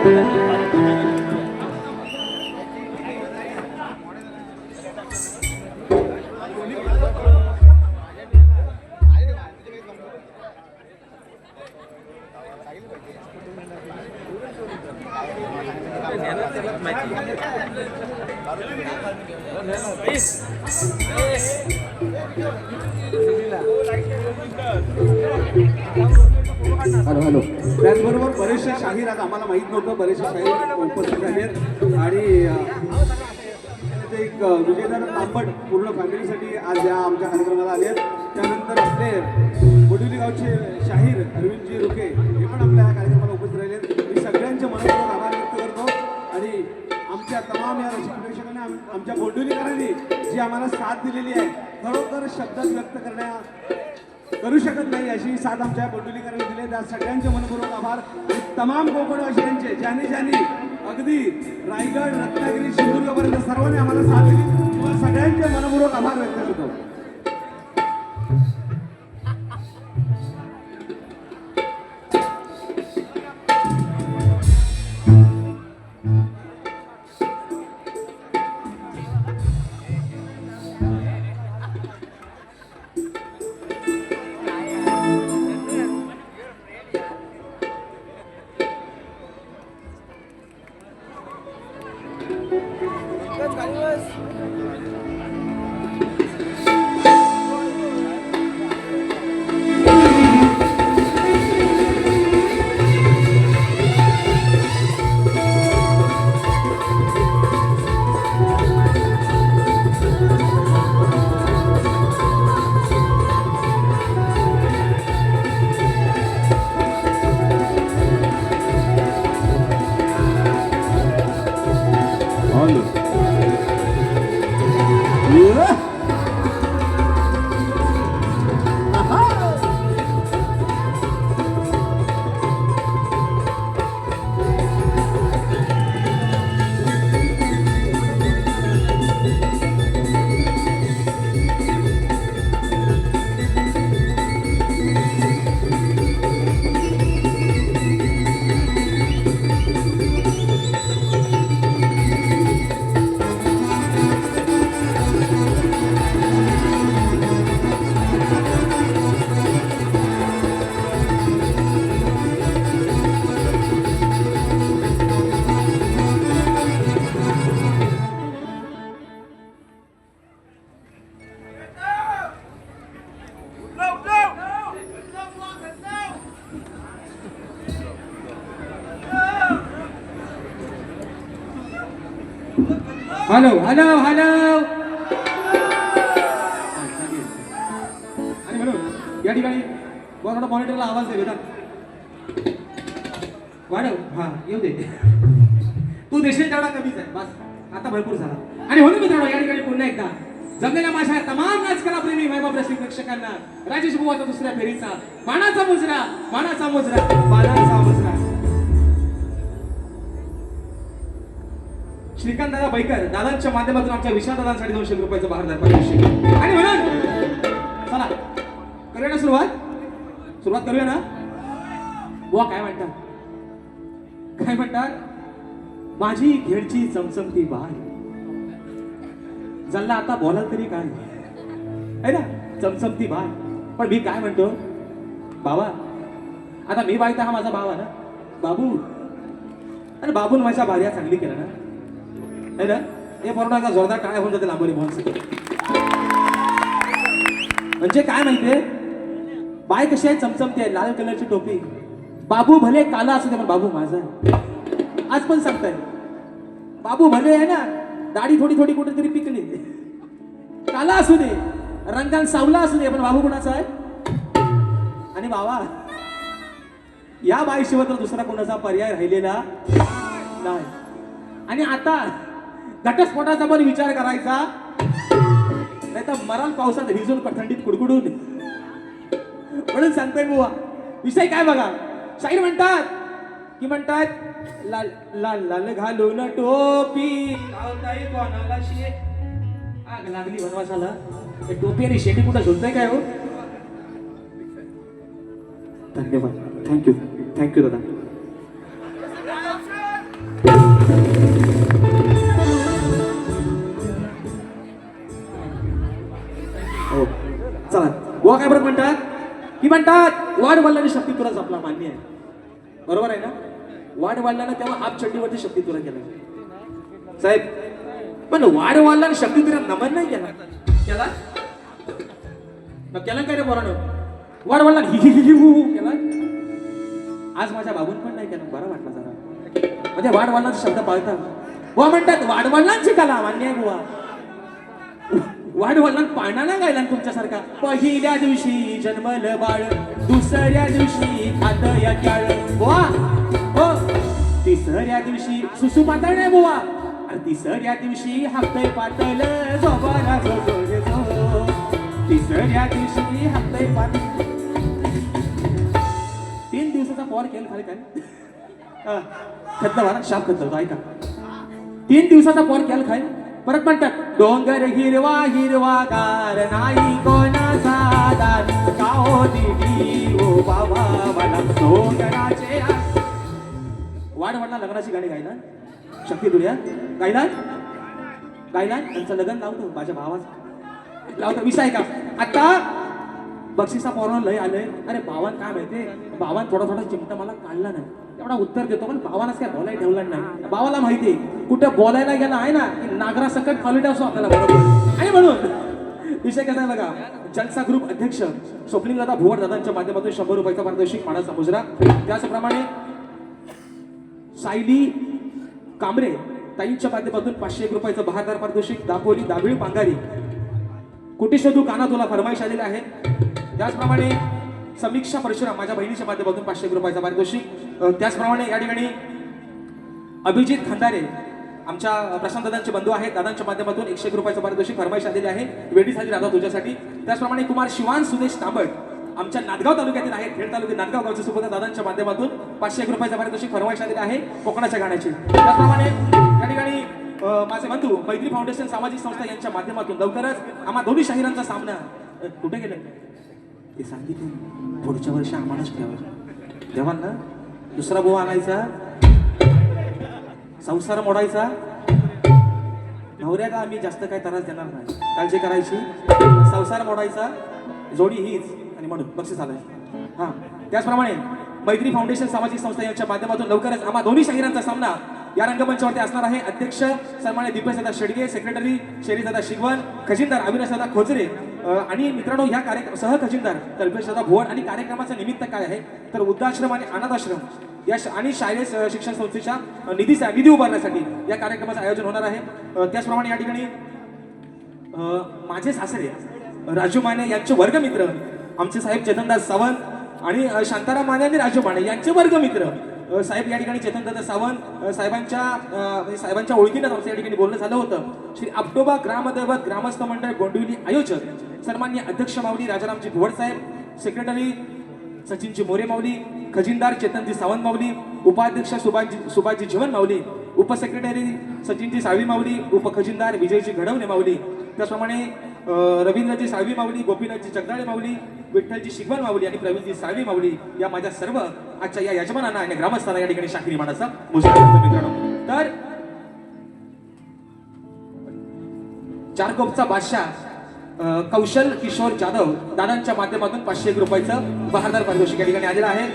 Hello hello. त्याचबरोबर बरेचसे शाहीर आज आम्हाला माहीत नव्हतं, बरेचसे शाहीर उपस्थित झाले आणि एक विजयदादा तांबट पूर्ण फॅमिलीसाठी आज या आमच्या कार्यक्रमाला आले आहेत. त्यानंतर आपले बोडिवली गावचे शाहीर अरविंदजी रुके हे पण आपल्या या कार्यक्रमाला उपस्थित राहिले आहेत. मी सगळ्यांचे मनपूर्वक आभार व्यक्त करतो आणि आमच्या तमाम या रसिक प्रेक्षकांनी आमच्या बोडिवलीकरांनी जी आम्हाला साथ दिलेली आहे, खरोखर शब्दात व्यक्त करू शकत नाही अशी साथ आमच्या बोडिवलीकरांनी दिली. त्या सगळ्यांचे मनपूर्वक आभार. तमाम कोकणवासियांचे ज्यांनी अगदी रायगड, रत्नागिरी, सिंधुदुर्गपर्यंत सर्वांनी आम्हाला साथ दिली, तुम्हाला सगळ्यांचे मनपूर्वक आभार व्यक्त करतो. Hello hello hello. आणि म्हणून या ठिकाणी थोडा मॉनिटरला आवाज दे बेटा, वाढव. हा येऊ दे, तू देशील तेवढा कमीच आहे, बस आता भरपूर झाला. आणि म्हणून मित्रांनो या ठिकाणी पुन्हा एकदा जमलेल्या माझ्या तमाम नाचकला प्रेमी वैभव रसिक प्रेक्षकांना राजेश बुवाचा दुसऱ्या फेरीचा मानाचा मुजरा, मानाचा मुजरा, मानाचा मुजरा. श्रीकांत दादा बैकर दादांच्या माध्यमातून आमच्या विशाल दादांसाठी 200 रुपयाचं बहारदार पारितोषिक. आणि म्हणून चला करूया ना सुरुवात करूया ना. बुवा काय म्हणतात, माझी खेळची चमचमती बाय जल्ला आता बोलाल तरी काय आहे ना, चमचमती बाय. पण मी काय म्हणतो बाबा, आता मी बाय तर हा माझा भाव आहे ना बाबू, आणि बाबून माझ्या भार्या चांगली केलं ना है ना. हे पोरांचा जोरदार टाळ्या होऊन जाते लांबोली म्हणून. म्हणजे काय माहितीये, बाय कशी आहे, चमचमती आहे, लाल कलरची टोपी. बाबू भले काला असू दे पण बाबू माझा आहे. आज पण सांगताय बाबू भले आहे ना, दाढी थोडी थोडी कुठेतरी पिकली, काला असू दे, रंगान सावला असू दे, पण बाबू कोणाचा आहे. आणि बाबा या बाईशिवाय तर दुसरा कोणाचा पर्याय राहिलेला नाही. आणि आता घटस्फोटाचा पण विचार करायचा नाही तर मराल पावसात भिजून थंडीत कुडकुडून. म्हणून सांगतोय बुवा, विषय काय बघा, शाहीर म्हणतात लाल लाल लाल घालून टोपी लावताय कोणाला शे. आग लागली वनवासाला, टोपी आणि शेटी कुठं झुलतंय काय हो. धन्यवाद, थँक्यू दादा. हो चला गोवा काय परत म्हणतात की म्हणतात वाढ वाढल्याने शक्ती तुला जपला मान्य आहे बरोबर आहे ना वाढ वाढल्यानं तेव्हा हाफ चड्डीवरती शक्ती तुला केला साहेब पण वाढ वाढल्याने शक्ती तुला नमन नाही केला केला मग केला काय रे पोरानं वाढ वाढला हि हि हि हु केला आज माझ्या बाबून पण नाही केला बरं वाटलं जरा म्हणजे वाढ वाढल्याचा शब्द पाळतात बुवा म्हणतात वाढ वाढल्याची कला मान्य आहे बुवा वाढ वडिलांना पाळणा नाही गायला तुमच्यासारखा पहिल्या दिवशी जन्मल बाळ दुसऱ्या दिवशी खात या टाळ बुवा हो तिसऱ्या दिवशी सुसू पातळ नाही बुवा आणि तिसऱ्या दिवशी हातय पातळ जोबाला जोडे जो तिसऱ्या दिवशी हातय पातळ 3 दिवसाचा पॉर केलं खाली काय खद्द मला शाप खद्द ऐका 3 दिवसाचा पॉर केलं खाय परत म्हणतात डोंगर हिरवा हिरवा गार नाही कोणाचा दार काहो दिदी ओ बाबा मला डोंगराचे वाढ वाढला लग्नाची गाणी गायला शक्ती दुर्या गायला गायला त्यांचं लग्न लावतो माझ्या भावाचं लावतो विषय का आता बक्षिसा पोरानं लय आलंय अरे भावान काय माहितीये भावान थोडा थोडा चिमटा मला काढला नाही एवढा उत्तर देतो पण भावानच काय बोलायला ठेवला नाही भावाला माहितीये कुठं बोलायला गेला आहे ना की नागरा सकट क्वालिटी असतो आपल्याला बरोबर आणि म्हणून विषय कसा आहे बघा जलसा ग्रुप अध्यक्ष स्वप्नील दादा भुवर दादांच्या माध्यमातून 100 रुपयाचा पारितोषिक मानाचा मुजरा त्याचप्रमाणे सायली कांबरे ताईंच्या माध्यमातून 501 रुपयाचं बहारदार पारितोषिक दापोली दाबिळ पांगारी कुठे शोधू काना तुला फरमाईश आलेले आहे त्याचप्रमाणे समीक्षा परशुराम माझ्या बहिणीच्या माध्यमातून 501 रुपयाचा पारितोषिक त्याचप्रमाणे या ठिकाणी अभिजित खंदारे आमच्या प्रशांत दादांचे बंधू आहेत दादांच्या माध्यमातून 101 रुपयाचं पारितोषिक फरमाईश आलेले आहे वेडी झाली दादा तुझ्यासाठी त्याचप्रमाणे कुमार शिवान सुदेश तांबट आमच्या नांदगाव तालुक्यातील आहेत खेड तालुक्यात नांदगाव गावचे सुपुत्र दादांच्या माध्यमातून 501 रुपयाचं पारितोषिक फरमाईश आलेले आहे कोकणाच्या गाण्याची त्याचप्रमाणे या ठिकाणी माझे बंधू मैत्री फाउंडेशन सामाजिक संस्था यांच्या माध्यमातून लवकरच आम्हा दोन्ही शाहिरांचा सामना कुठे गेले ते सांगितले पुढच्या वर्षी आम्हालाच ठेवा तेव्हा ना दुसरा बोवा आणायचा संसार मोडायचा नवऱ्याला आम्ही जास्त काय त्रास देणार नाही काळजी करायची संसार मोडायचा जोडी हीच आणि म्हणून बक्षीस आलाय हा त्याचप्रमाणे मैत्री फाउंडेशन सामाजिक संस्था यांच्या माध्यमातून लवकरच आम्हा दोन्ही शाहिरांचा सामना या रंगमंचावरती असणार आहे अध्यक्ष सन्मान्य दीपेश दादा शेडगे सेक्रेटरी शेरीदादा शिगवण खजिनदार अविनाश दादा खोचरे आणि मित्रांनो ह्या कार्यक्रम सह खजिनदार कल्पेश दादा भुवन आणि कार्यक्रमाचं निमित्त काय आहे तर वृद्धाश्रम आणि अनाथाश्रम या आणि शालेय शिक्षण संस्थेच्या निधी उभारण्यासाठी या कार्यक्रमाचं आयोजन होणार आहे त्याचप्रमाणे या ठिकाणी माझे सासरे राजू माने यांचे वर्गमित्र आमचे साहेब चेतनदास सावंत आणि शांताराम माने आणि राजू माने यांचे वर्गमित्र साहेब या ठिकाणी चेतनदादा सावंत साहेबांच्या ओळखीनं आमचं या ठिकाणी बोलणं झालं होतं श्री आपटोबा ग्रामदैवत ग्रामस्थ मंडळ गोंदिवली आयोजक सन्मान्य अध्यक्ष माऊली राजारामजी भुवड साहेब सेक्रेटरी सचिनजी मोरे माऊली खजिनदार चेतनजी सावंत माऊली उपाध्यक्ष सुभाषजी जीवन माऊली उपसेक्रेटरी सचिनजी साळवी माऊली उपखजिनदार विजयजी घडवणे माऊली त्याचप्रमाणे रवींद्रजी साळवी माऊली गोपीनाथजी जगदाळे माऊली विठ्ठलजी शिगवण माऊली आणि प्रवीणजी साळवी माऊली या माझ्या सर्व आजच्या या यजमानांना आणि ग्रामस्थांना या ठिकाणी शाकिरी मानाचा मुजरा करतो मित्रांनो तर चारकोपचा बादशाह कौशल किशोर जाधव दादांच्या माध्यमातून 501 रुपयाचं बहारदार पारितोषिक या ठिकाणी आलेलं आहे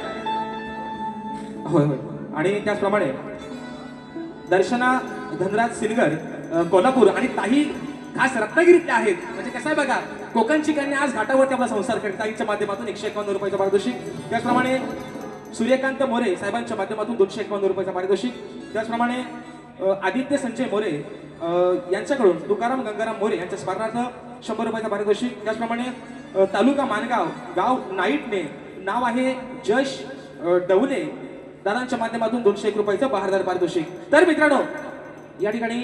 होय होय आणि त्याचप्रमाणे दर्शना धनराज सिनगर कोल्हापूर आणि ताही खास रत्नागिरीतल्या आहेत म्हणजे कसं आहे बघा कोकणची कन्या आज घाटावरती आपला संसार करत ताईंच्या माध्यमातून 151 रुपयाचं पारितोषिक त्याचप्रमाणे सूर्यकांत मोरे साहेबांच्या माध्यमातून 251 रुपयाचं पारितोषिक त्याचप्रमाणे आदित्य संजय मोरे यांच्याकडून तुकाराम गंगाराम मोरे यांच्या स्मरणार्थ 100 रुपयाचं पारितोषिक त्याचप्रमाणे तालुका मानगाव गाव नाईटने नाव आहे जश डवले दादांच्या माध्यमातून 201 रुपयाचं बहारदार पारितोषिक तर मित्रांनो या ठिकाणी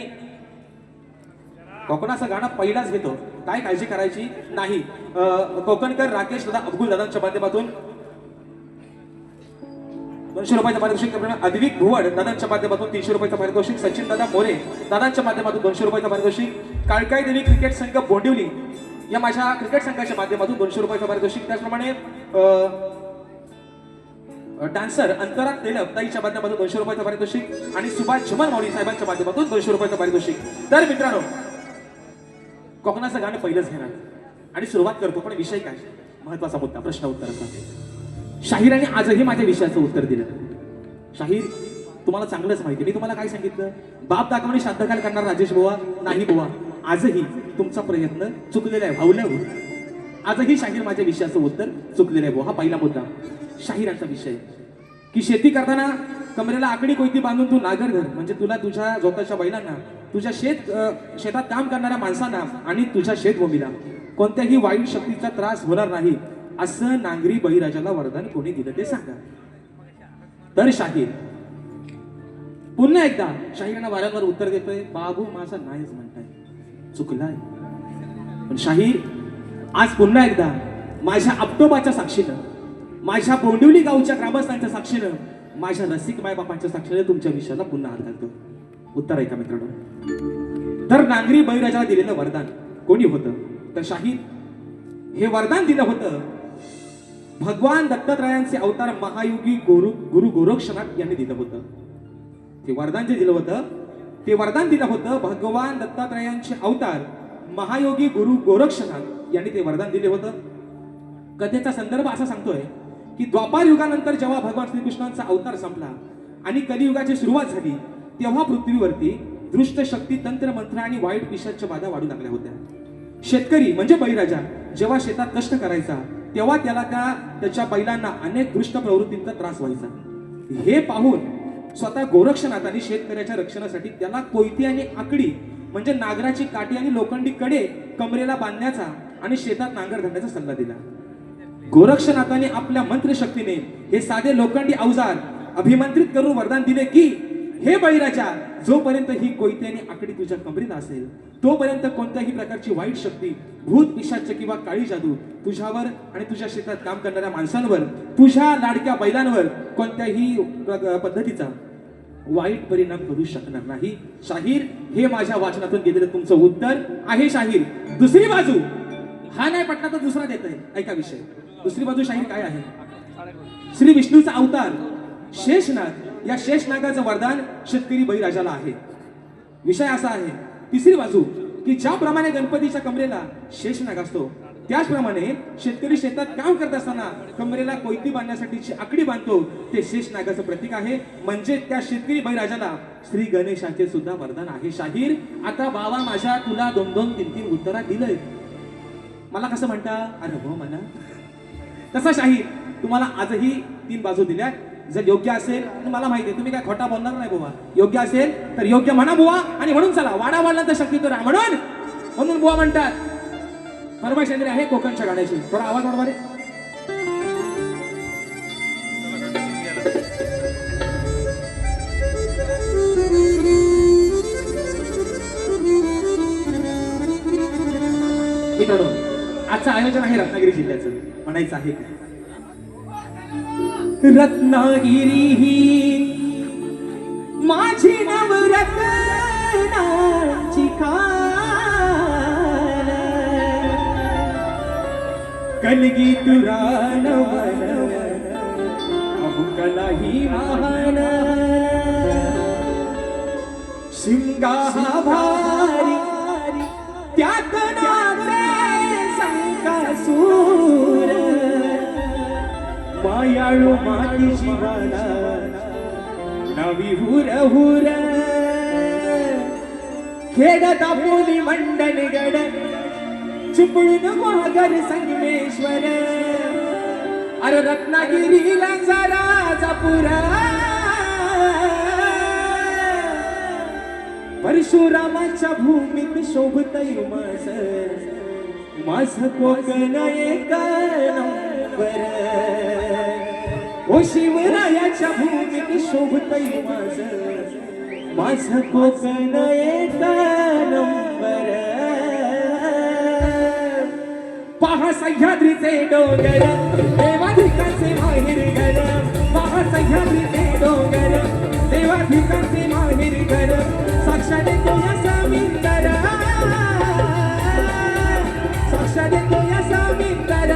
कोकणाचं गाणं पहिलाच घेतो काय काळजी करायची नाही कोकणकर राकेश दादा अब्दुल दादांच्या माध्यमातून 200 रुपयाचं पारितोषिक अद्विक भुवड दादांच्या माध्यमातून 300 रुपयाचं पारितोषिक सचिन दादा मोरे दादांच्या माध्यमातून 200 रुपयाचं पारितोषिक काळकाई देवी क्रिकेट संघ बोंडिवली या माझ्या क्रिकेट संघाच्या माध्यमातून 200 रुपयाचं पारितोषिक त्याचप्रमाणे डान्सर अंतरात तेलप ताईच्या माध्यमातून 200 रुपयाचं पारितोषिक आणि सुभाष झुमर माऊली साहेबांच्या माध्यमातून 200 रुपयाचं पारितोषिक. तर मित्रांनो, कोकणाचं गाणं पहिलंच घेणार आणि सुरुवात करतो, पण विषय काय, महत्वाचा मुद्दा, प्रश्न उत्तराचा. शाहीराने आजही माझ्या विषयाचं उत्तर दिलं. शाहीर, तुम्हाला चांगलंच माहिती, मी तुम्हाला काय सांगितलं, बाप दाखवणे श्राद्धकाल करणार राजेश बुवा नाही बुवा, आजही तुमचा प्रयत्न चुकलेला आहे भाऊल्यावर. आजही शाहीर माझ्या विषयाचं उत्तर चुकलेलं आहे बुवा. हा पहिला मुद्दा शाहिरांचा विषय, की शेती करताना कमरेला आकडी कोयती बांधून तू नागर धर, म्हणजे तुला तुझ्या स्वतःच्या बैलांना, तुझ्या शेतात काम करणाऱ्या माणसांना आणि तुझ्या शेतभूमीला कोणत्याही वाईट शक्तीचा त्रास होणार नाही, असं नांगरी बळीराजाला वरदान कोणी दिलं ते सांगा. तर शाहीर पुन्हा एकदा शाहिरांना वारंवार उत्तर देतोय, बाबू माझा नाहीच म्हणताय, चुकलाय. पण शाहीर आज पुन्हा एकदा माझ्या आपटोबाच्या साक्षीनं, माझ्या बोंडिवली गावच्या ग्रामस्थांच्या साक्षीनं, माझ्या रसिक मायबापांच्या साक्षीनं तुमच्या विषयाला पुन्हा हात घालतो. उत्तर ऐका मित्रांनो. तर नांगरी बळीराजाला दिलेलं वरदान कोणी होतं, तर शाहीर हे वरदान दिलं होतं भगवान दत्तात्रयांचे अवतार महायोगी गुरु गोरक्षनाथ यांनी दिलं होतं. ते वरदान जे दिलं होतं, ते वरदान दिलं होतं भगवान दत्तात्रयांचे अवतार महायोगी गुरु गोरक्षनाथ यांनी ते वरदान दिले होतं. कथेचा संदर्भ असा सांगतोय की द्वापार युगानंतर जेव्हा भगवान श्रीकृष्णांचा अवतार संपला आणि कलियुगाची सुरुवात झाली, तेव्हा पृथ्वीवरती दृष्ट शक्ती, तंत्र मंत्र आणि वाईट पिशाच्य बाधा वाढू लागल्या होत्या. शेतकरी म्हणजे बळीराजा जेव्हा शेतात कष्ट करायचा, तेव्हा त्याला त्याच्या बैलांना अनेक दृष्ट प्रवृत्तींचा त्रास व्हायचा. हे पाहून स्वतः गोरक्षनाथांनी शेतकऱ्याच्या रक्षणासाठी त्याला कोयती आणि आकडी म्हणजे नागराची काठी आणि लोखंडी कडे कमरेला बांधण्याचा आणि शेतात नांगर धरण्याचा सल्ला दिला. गोरक्षनाथांनी आपल्या मंत्रशक्तीने हे साधे लोखंडी अवजार अभिमंत्रित करून वरदान दिले की, हे बळीराजा, जोपर्यंत ही कोयती आणि आकडी तुझ्या कमरेत असेल, तोपर्यंत कोणत्याही प्रकारची वाईट शक्ती, भूत पिशाच्य किंवा काळी जादू तुझ्यावर आणि तुझ्या शेतात काम करणाऱ्या माणसांवर, तुझ्या लाडक्या बैलांवर कोणत्याही पद्धतीचा वाईट परिणाम करू शकणार नाही. शाहीर, हे माझ्या वाचनातून गेलेलं तुमचं उत्तर आहे. शाहीर दुसरी बाजू, हा नाही पटला तर दुसरा देत आहे. ऐका विषय, दुसरी बाजू शाहीर काय आहे, श्री विष्णूचा अवतार शेषनाग, या शेषनागाचं वरदान शेतकरी बळीराजाला आहे. विषय असा आहे, तिसरी बाजू, की ज्याप्रमाणे गणपतीच्या कमरेला शेषनाग असतो, त्याचप्रमाणे शेतकरी शेतात काम करत असताना कमरेला कोयती बांधण्यासाठीची आकडी बांधतो, ते शेषनागाचं प्रतीक आहे. म्हणजे त्या शेतकरी बळीराजाला श्री गणेशाचे सुद्धा वरदान आहे. शाहीर, आता बाबा माझ्या तुला 2-2, 3-3 उत्तरा दिलंय, मला कसं म्हणता, अरे हो म्हणा. तसा शाहीर तुम्हाला आजही 3 बाजू दिल्या. जर योग्य असेल, मला माहिती आहे तुम्ही काय खोटा बोलणार नाही बुवा, योग्य असेल तर योग्य म्हणा बुवा, आणि म्हणून चला वाडा वाढला तर शक्ती तो म्हणून बुवा म्हणतात. फरमाईश आहे कोकणच्या गाण्याची, थोडा आवाज वाढवा रे. मित्रांनो, आजचं आयोजन आहे रत्नागिरी जिल्ह्याचं, म्हणायचं आहे रत्नागिरी ही माझी नवरत्नाची खान, कलगी तुरा नवन अहुकला ही महान, शिंगा हा भारी त्यात नाचे संकासूर, मायाळू माती जीवाला नवी हुर हुर, खेड दापोली मंडन गड चिपळूण महागर संगमेश्वर, अरे रत्नागिरीला जरा जपुरा, परशुरामाच्या भूमीत शोभतय माझ कोकण एक नंबर, ओ शिवरायाच्या भूमीत शोभतय माझ कोकण एक नंबर. पहा सह्याद्रीचे डोंगर, देवाधिकाचे माहेर घर, पहा सह्याद्रीचे डोंगर, देवाधिकाचे माहेर घर, साक्षात तो या समिंदर, साक्षात तो या समिंदर,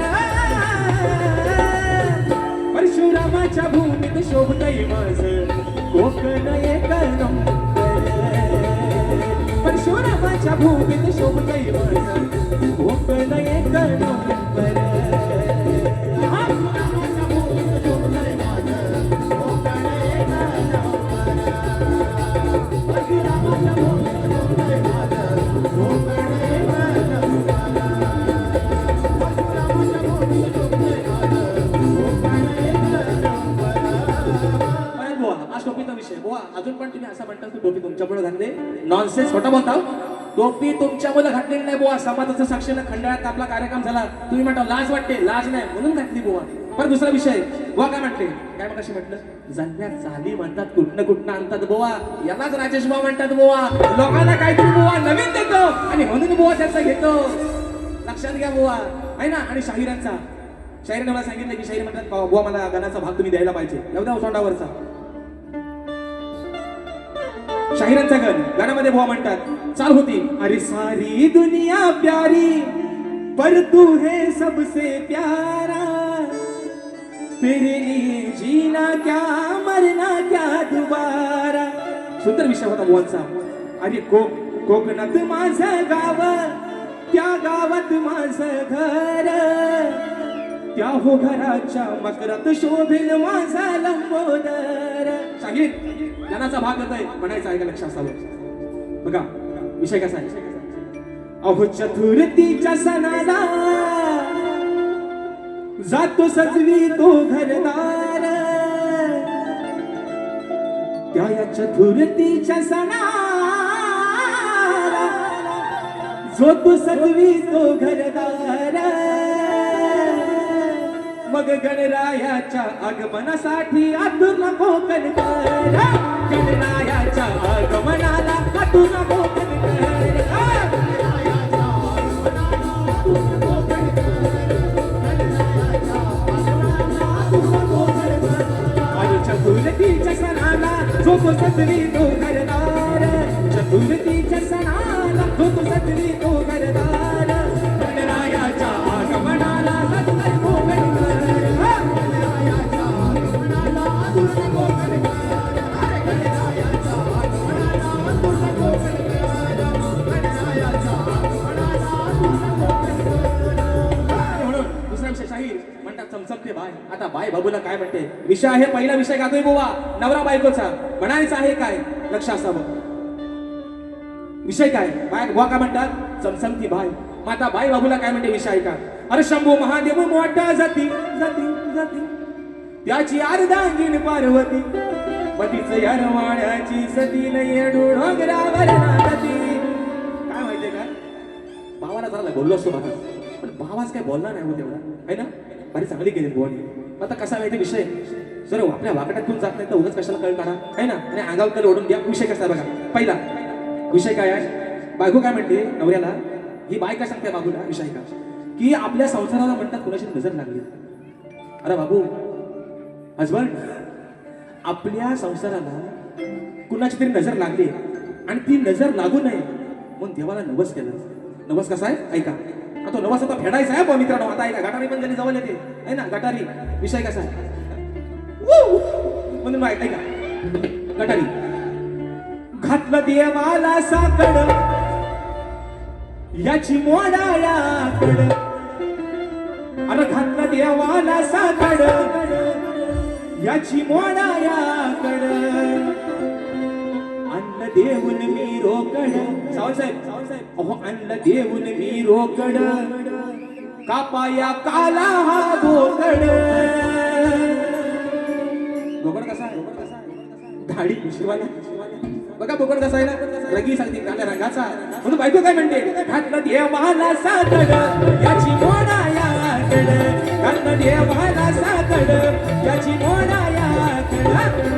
परशुरामाच्या भूमी माझ कोकण एक नंबर परशुरामाच्या भूमीत शोभतय माझ कोकण एक नंबर हा. आज टोपीचा विषय बुवा अजून पण तुम्ही असं म्हणता की टोपी तुमच्यामुळे घातले नॉनसेन्स खोटा बोलता टोपी तुमच्यामुळे घातलेली नाही बुवा समाजाचं साक्षीला खंडाळ्यात आपला कार्यक्रम झाला तुम्ही म्हणता लाज वाटते लाज नाही म्हणून घातली बुवा पण दुसरा विषय बुवा काय म्हटले काय मग कशी म्हटलं जन्म्यात चाली म्हणतात कुठनं आणतात बुवा यालाच राजेश बुवा म्हणतात बुवा लोकांना काहीतरी बुवा नवीन देतो आणि म्हणून बुवा त्याचा घेतो लक्षात घ्या बुवा आहे ना आणि शाहिरांचा शाहिराने मला सांगितलं की शाहीर म्हणतात बुवा मला गाण्याचा भाग तुम्ही द्यायला पाहिजे एवढ्या सोंडावरचा शाहिरांचा गाण्यामध्ये बुवा म्हणतात चाल होती अरे सारी दुनिया प्यारी पर तू है सबसे प्यारा तेरे लिए जीना क्या मरना क्या दोबारा सुंदर विषय होता बुवांचा अरे कोकणात माझं गाव त्या गावात माझं घर त्या हो घराच्या मकरात शोभेल माझा लंबोदर शाहीर गाण्याचा भाग येतोय म्हणायचा आहे का लक्ष असावं बघा विषय कसा आहे अहो चतुर्थीच्या सणाला जातो सजवी तो घरदार त्या या चतुर्थीच्या सणाला जो तो सजवी तो घरदार मग गणरायाच्या आगमनासाठी आतुर नको कणकर गणरायाच्या आगमनाला आतुर नको कणकर चतुर्थीच्या सणाला जो तो सजवी तो घरदार चतुर्थीच्या सणाला जो तो सजवी तो घरदार गणरायाच्या आगमनाला चमचमते बाय आता बाय बाबूला काय म्हणते विषय आहे पहिला विषय गातोय बुवा नवरा बायकोचा म्हणायचं आहे काय लक्ष असावं विषय काय बाय बुवा काय म्हणतात चमचमती बाय माता बाई बाबूला काय म्हणते विषय आहे का अरे शंभू महादेव मोठा जाती जाती जाती त्याची अर्धांगीण पार्वती पतीच यरवाण्याची सती नाही डोंगरावर नाचती काय माहितीये का भावाला जरा बोललो असतो बघा पण भावाच काय बोलला नाही हो तेवढा आहे ना बरी चांगली केली बुवानी आता कसा माहिती विषय सर आपल्या वाकड्यातून जात नाही तर उगाच कशाला कळ काढा आहे ना आणि अंगावर कल ओढून घ्या विषय कसा बघा पहिला विषय काय आहे बायको काय म्हणते नवऱ्याला ही बाय काय सांगते बाबूला विषय का की आपल्या संसाराला म्हणतात कुणाची नजर लागली अरे बाबू हजबंड आपल्या संसाराला कुणाची तरी नजर लागली आणि ती नजर लागू नये म्हणून देवाला नवस केला नवस कसा आहे ऐका तो नवस आता फेडायचा आहे मित्रांनो आता ऐका गटारी पण जरी जवळ येते आहे ना गटारी विषय कसा आहे म्हणून ऐका गटारी घातलं देवाला साकड याची मोडायाकड अरे घातलं देवाला साकड याची मोडायाकड अन्न देऊन मी रोकड सावंतसाहेब अहो अन्न देऊन मी रोकड कापाया काला हा बोकड बोकड कसा दाढी पिशवाला बघा बोकड कसा आहे ना रगी सांगते काल्या रंगाचा म्हणून बायको काय म्हणते घातलं देवाला साकड याची मोडायाकड घातलं देवाला साकड याची मोडायाकड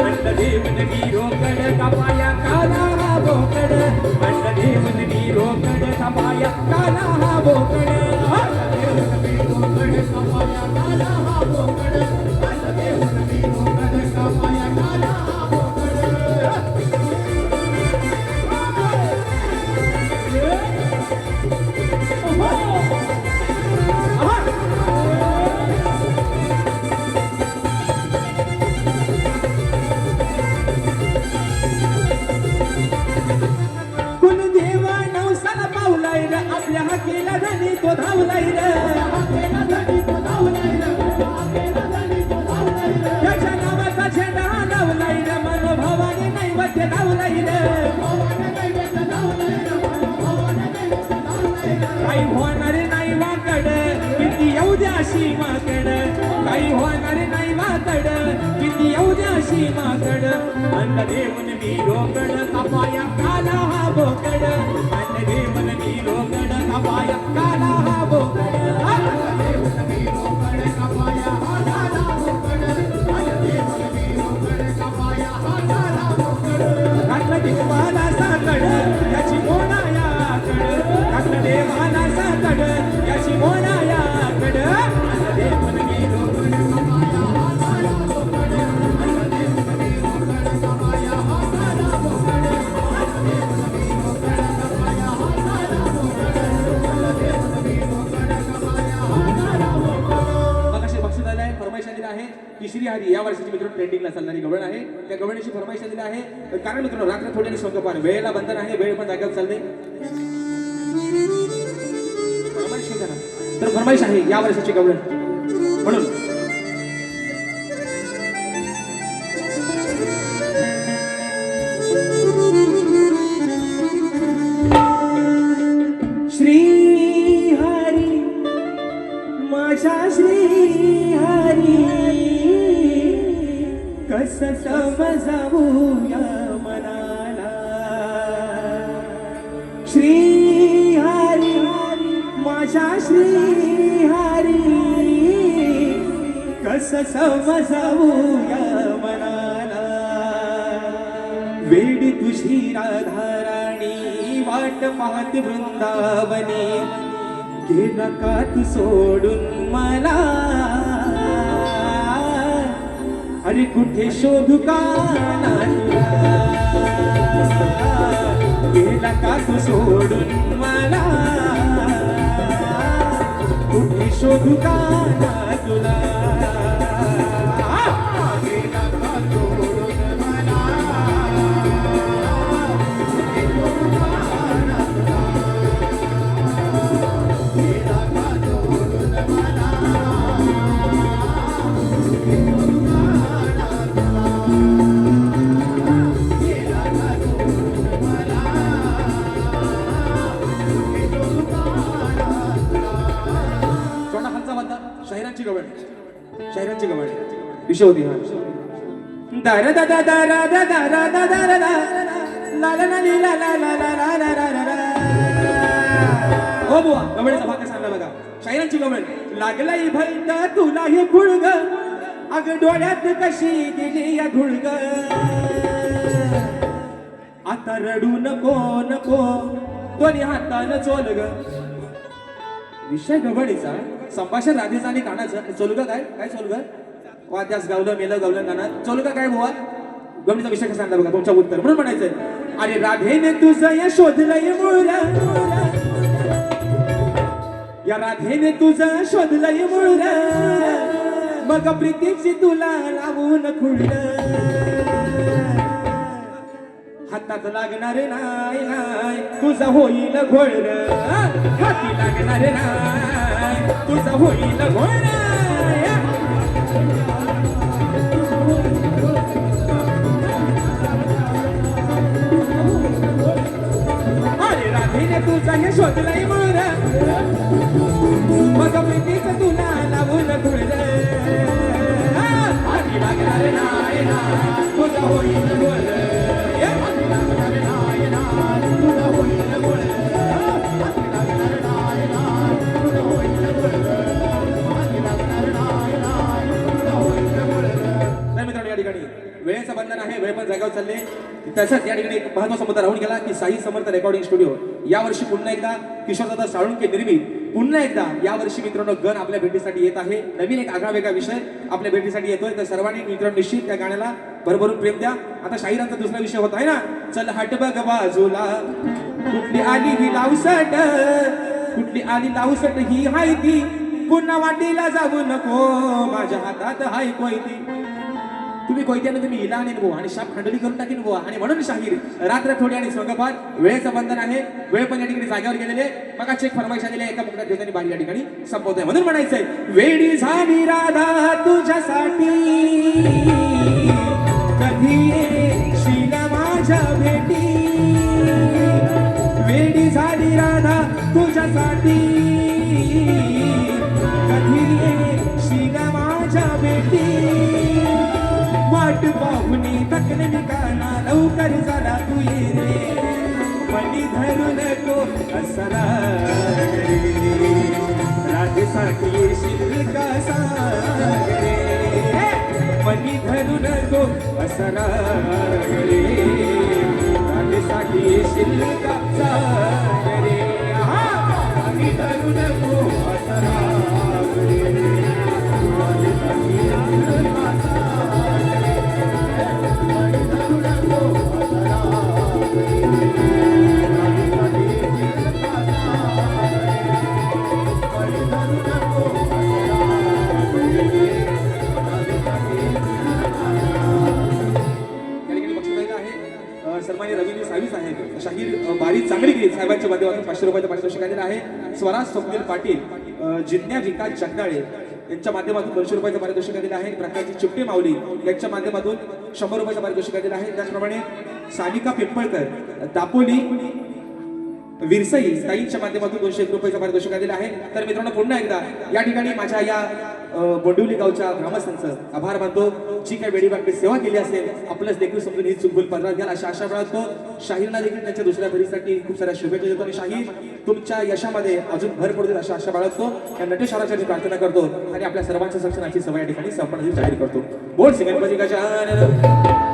अन्न देऊन मी रोकड कापाया काला हा बोकड अन्न देऊन मी रोकड कापाया काला हा बोकड अन्न देऊन मी रोकड कापाया काला हा बोकड अन्न देऊन मी रोकड कापाया काला हा बोकड नैवेद्य लावलाईल काही होणार नाही वाकड किती येऊ द्या सीमाकड काही होणार नाही वाकड किती येऊ द्या सीमाकड अन्न देवन मी रोकड कपाया काला हा बोकड अन्न देवन मी रोकड कपाया काला हा बोकड अन्न देवन मी रोकड कपाया हा काला बोकड अन्न देवन मी रोकड कपाया हा काला बोकड घातलं देवाला साकड याची मोनायाकड घातलं देवाला साकड याची मोनायाकड अन्न देवन मी रोकड कपाया हा काला बोकड अन्न देवन मी रोकड कपाया हा काला बोकड अन्न देवन मी रोकड कपाया हा काला बोकड अन्न देवन मी रोकड कपाया हा काला बोकड मगाशी बक्षीस आलंय फरमाईश आलेली आहे तिसरी हरी या वर्षाची मित्र ट्रेंडिंगला चालणारी गवळण आहे त्या गवळणीची फरमाईश आलेली आहे कारण मित्रांनो रात्र थोड्याने संकपार वेळेला बंधन आहे वेळ पण जागेवर चालते फरमाईश होता ना तर फरमाईश आहे या वर्षाची गवळण म्हणून श्री हरी माझा श्री हरी कस समजावू या मनाला श्री हरी माझा श्री हरी कस समजावू या मनाला वेडी तुझी राधाराणी वाट पाहत वृंदावनी गेला का तू सोडून मला अरे कुठे शोधू का ना तुला गेला का तू सोडून मला कुठे शोधू का ना तुला गेला का सोडून मला कुठे शोधू का ना तुला गेला का सोडून मला शाहिरांची गवळ शाहिरांची गवळ विषय होती हा दार दा दा दा दा दा दा दा दा दा ला ला ला ला ला ला ला ला ला ला हो बुवा गवळीचा भाग कसा आणला बघा शाहिरांची गवळ लागलाय भैत तुला हे गुळग अग डोळ्यात कशी गेली या गुळग आता रडू नको नको दोन्ही हातानं चोल ग विषय गवळीचा संभाषण राधेचा आणि गाण्याचं चोलगा काय काय चोलगा वाद्यास गावलं मेलं गावलं गाणं चोलगा काय बुवा गवळीचा विषय कसा आणला बघा तुमच्या उत्तर म्हणून म्हणायचंय अरे राधेने तुझं या शोधलंय मूळ या राधेने तुझं शोधलंय मूळ मग प्रीतीची तुला लावून खुळलं हातात लागणार नाही नाही तुझा होईल घोळ हाती लागणार नाही तुझा होईल घोळ अरे राधेने तुझा हे शोधलाय मूळ मग प्रीतीच तुला लावून खुळलं हाती लागणार नाही नाही तुझा होईल घोळ वेळेचं बंधन आहे वेळ पण जागावर चालले तसंच या ठिकाणी एक महत्वाचा मुद्दा राहून गेला की साई समर्थ रेकॉर्डिंग स्टुडिओ यावर्षी पुन्हा एकदा किशोरदादा साळुंके निर्मित पुन्हा एकदा यावर्षी मित्रांनो गण आपल्या भेटीसाठी येत आहे नवीन एक आगळा वेगळा विषय आपल्या भेटीसाठी येतोय तर सर्वांनी मित्रांनो निश्चित त्या गाण्याला भरभरून प्रेम द्या आता शाहिरांचा दुसरा विषय होत आहे ना चल हट बघ बाजूला कुठली आली ही लावसट कुठली आली लावसट ही हाय ती पुन्हा वाटेला जाऊ नको माझ्या हातात हाय कोयती तुम्ही कोयत्याने तुम्ही हिला आणि बुवा आणि शाप खंडोली करून टाकीन बुवा आणि म्हणून शाहीर रात्र थोडी आणि स्वंगपात वेळेचं बंधन आहे वेळ पण या ठिकाणी जागेवर गेलेले मग चेक फरमाईश आलेले एका मुक्तात ठेवताना बारी या ठिकाणी संपवतोय म्हणून म्हणायचंय वेडी झाली राधा तुझ्यासाठी कधी येशील माझ्या माझ्या भेटी वेडी झाली राधा तुझ्यासाठी कधी येशील माझ्या भेटी वाट पाहुनी थकले मी काना लवकर झाला तू ये रे मनी धरू नको असरा राधेसाठी येशील का सागरे मनी धरू नको असरा राधेसाठी येशील का सागरे मनी धरू नको असरा राधेसाठी येशील का सागरे मनी धरू नको असरा सन्मान्य रवींद्र सावी साहेब शाहीर बारी चांगली केली साहेबांच्या माध्यमातून 500 रुपयाचं पारितोषिक आलेलं आहे. स्वराज स्वप्नील पाटील जिज्ञा विकास जगदाळे यांच्या माध्यमातून 200 रुपयाचं पारितोषिक आलेलं आहे. प्रकारची चिपटे माऊली यांच्या माध्यमातून 100 रुपयाचं पारितोषिक आलेलं आहे. त्याचप्रमाणे सानिका पिंपळकर दापोली विरसई ताईंच्या माध्यमातून 201 रुपयाचं पारितोषिक आलेलं आहे. तर मित्रांनो पुन्हा एकदा या ठिकाणी माझ्या या बोंडिवली गावच्या ग्रामस्थांचं आभार मानतो. जी काही वेळी सेवा केली असेल आपलंच देखील समजून ही चुकबुल पदरात घ्याल अशा आशा बाळगतो. शाहीरना देखील त्यांच्या दुसऱ्या फेरीसाठी खूप साऱ्या शुभेच्छा देतो आणि शाहीर तुमच्या यशामध्ये अजून भर पडतील अशा आशा बाळगतो. या नटेश्वराच्या मी प्रार्थना करतो आणि आपल्या सर्वांच्या सक्षणाची सवय या ठिकाणी संपन्न जाहीर करतो. बोल गणपती गजानन.